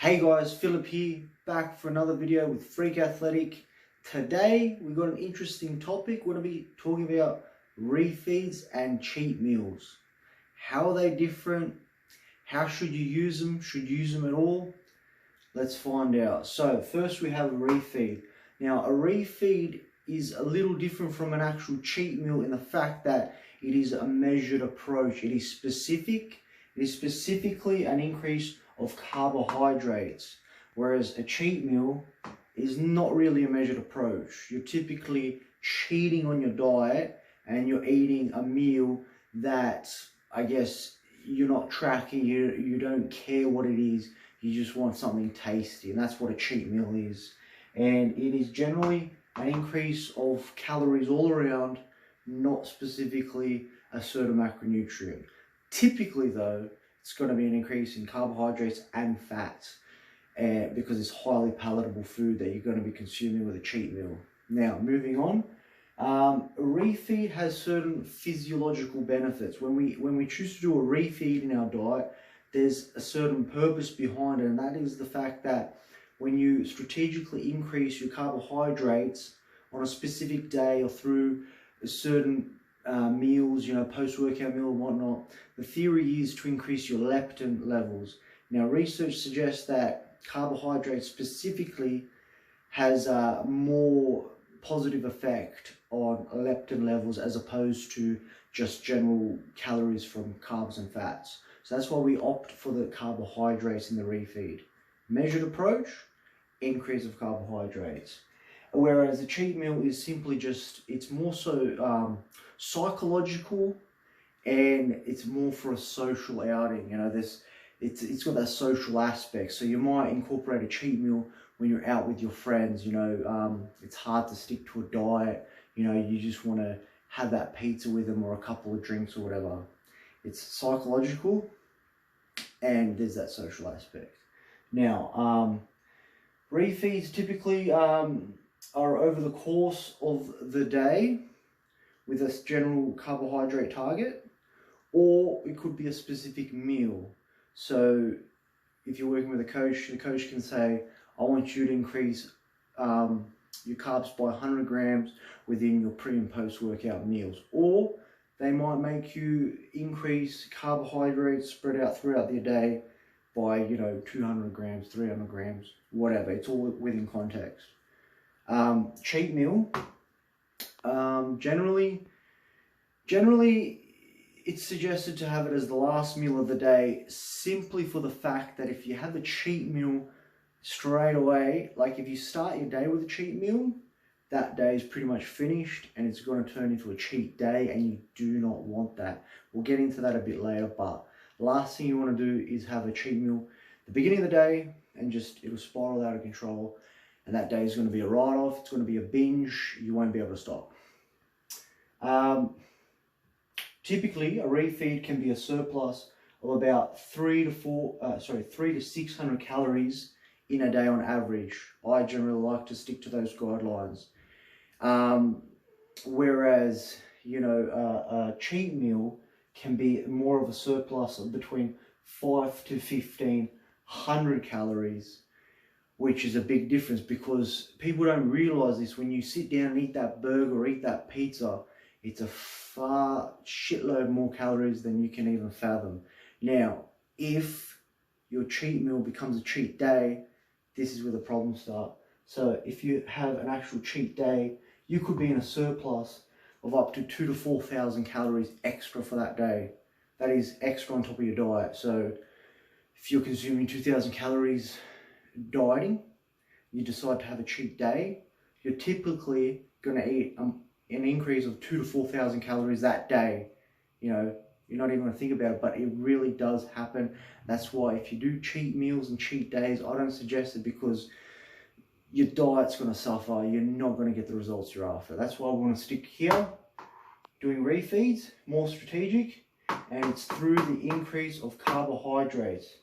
Hey guys, Philip here, back for another video with Freak Athletic. Today we've got an interesting topic. We're going to be talking about refeeds and cheat meals. How are they different? How should you use them? Should you use them at all? Let's find out. So first we have a refeed. Now a refeed is a little different from an actual cheat meal in the fact that it is a measured approach. It is specific. It is specifically an increase of carbohydrates, whereas a cheat meal is not really a measured approach. You're typically cheating on your diet and you're eating a meal that I guess you're not tracking, you don't care what it is, you just want something tasty, and that's what a cheat meal is. And it is generally an increase of calories all around, not specifically a certain macronutrient. Typically though, it's going to be an increase in carbohydrates and fats because it's highly palatable food that you're going to be consuming with a cheat meal. Now, moving on, a refeed has certain physiological benefits. When we choose to do a refeed in our diet, there's a certain purpose behind it, and that is the fact that when you strategically increase your carbohydrates on a specific day or through a certain meals, post-workout meal and whatnot, the theory is to increase your leptin levels. Now, research suggests that carbohydrates specifically has a more positive effect on leptin levels as opposed to just general calories from carbs and fats. So that's why we opt for the carbohydrates in the refeed. Measured approach, increase of carbohydrates. Whereas a cheat meal is simply just, it's more so psychological, and it's more for a social outing. It's got that social aspect. So you might incorporate a cheat meal when you're out with your friends. It's hard to stick to a diet. You just want to have that pizza with them or a couple of drinks or whatever. It's psychological, and there's that social aspect. Now, refeeds typically are over the course of the day with a general carbohydrate target, or it could be a specific meal. So if you're working with a coach, the coach can say, I want you to increase your carbs by 100 grams within your pre and post workout meals. Or they might make you increase carbohydrates spread out throughout the day by 200 grams, 300 grams, whatever. It's all within context. Cheat meal, generally it's suggested to have it as the last meal of the day, simply for the fact that if you have a cheat meal straight away, like if you start your day with a cheat meal, that day is pretty much finished and it's going to turn into a cheat day, and you do not want that. We'll get into that a bit later, but the last thing you want to do is have a cheat meal at the beginning of the day and it'll spiral out of control. And that day is going to be a write-off. It's going to be a binge. You won't be able to stop. Typically, a refeed can be a surplus of about 300 to 600 calories in a day on average. I generally like to stick to those guidelines. Whereas, a cheat meal can be more of a surplus of between 5 to 1500 calories, which is a big difference because people don't realize this. When you sit down and eat that burger or eat that pizza, it's a far shitload more calories than you can even fathom. Now, if your cheat meal becomes a cheat day, this is where the problems start. So if you have an actual cheat day, you could be in a surplus of up to 2,000 to 4,000 calories extra for that day. That is extra on top of your diet. So if you're consuming 2,000 calories dieting, you decide to have a cheat day, you're typically going to eat an increase of 2,000 to 4,000 calories that day. You're not even going to think about it, but it really does happen. That's why if you do cheat meals and cheat days, I don't suggest it, because your diet's going to suffer. You're not going to get the results you're after. That's why I want to stick here doing refeeds, more strategic, and it's through the increase of carbohydrates.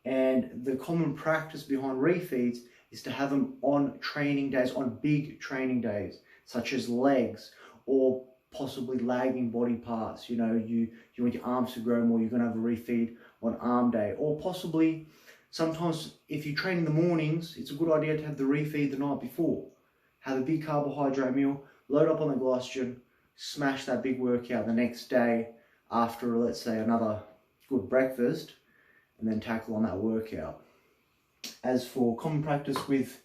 And the common practice behind refeeds is to have them on training days, on big training days, such as legs or possibly lagging body parts. You want your arms to grow more, you're going to have a refeed on arm day. Or possibly sometimes if you train in the mornings, it's a good idea to have the refeed the night before. Have a big carbohydrate meal, load up on the glycogen, smash that big workout the next day after, let's say, another good breakfast, and then tackle on that workout. As for common practice with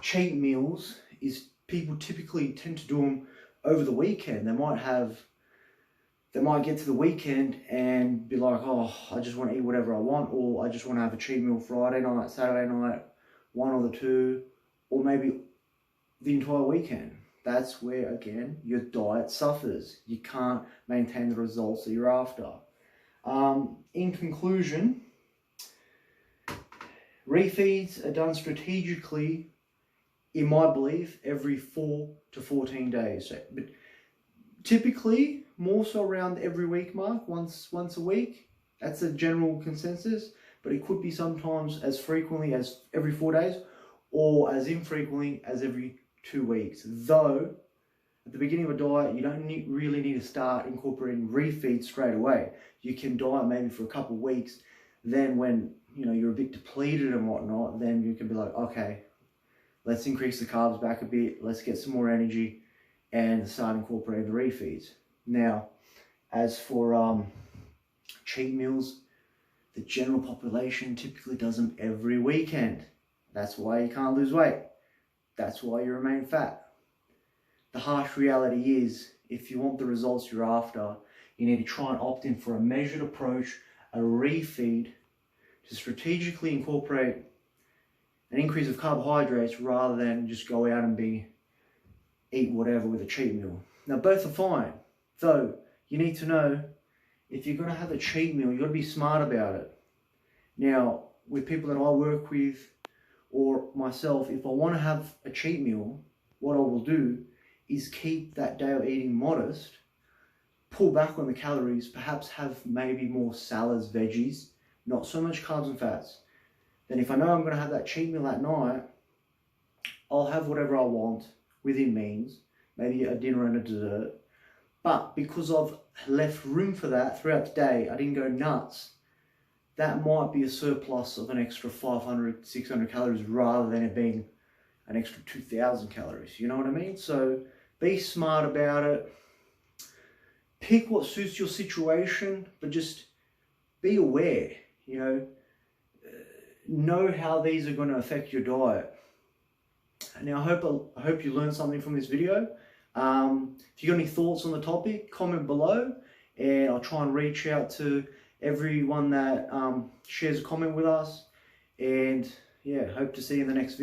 cheat meals, is people typically tend to do them over the weekend. They might get to the weekend and be like, oh, I just want to eat whatever I want, or I just want to have a cheat meal Friday night, Saturday night, one or the two, or maybe the entire weekend. That's where, again, your diet suffers. You can't maintain the results that you're after. In conclusion, refeeds are done strategically, in my belief, every 4 to 14 days. But typically, more so around every week mark, once a week. That's a general consensus, but it could be sometimes as frequently as every 4 days, or as infrequently as every 2 weeks. Though, at the beginning of a diet, you don't really need to start incorporating refeed straight away. You can diet maybe for a couple of weeks. Then when you're a bit depleted and whatnot, then you can be like, okay, let's increase the carbs back a bit. Let's get some more energy and start incorporating the refeeds. Now, as for cheat meals, the general population typically does them every weekend. That's why you can't lose weight. That's why you remain fat. The harsh reality is, if you want the results you're after, you need to try and opt in for a measured approach, a refeed, to strategically incorporate an increase of carbohydrates rather than just go out and eat whatever with a cheat meal. Now, both are fine, though you need to know, if you're going to have a cheat meal, you've got to be smart about it. Now, with people that I work with, or myself, if I want to have a cheat meal, what I will do is keep that day of eating modest, pull back on the calories, perhaps have maybe more salads, veggies, not so much carbs and fats. Then if I know I'm going to have that cheat meal at night, I'll have whatever I want within means, maybe a dinner and a dessert. But because I've left room for that throughout the day, I didn't go nuts, that might be a surplus of an extra 500, 600 calories rather than it being an extra 2,000 calories. You know what I mean? So be smart about it. Pick what suits your situation, but just be aware, know how these are going to affect your diet. Now, I hope you learned something from this video. If you got any thoughts on the topic, comment below, and I'll try and reach out to everyone that shares a comment with us. And yeah, hope to see you in the next video.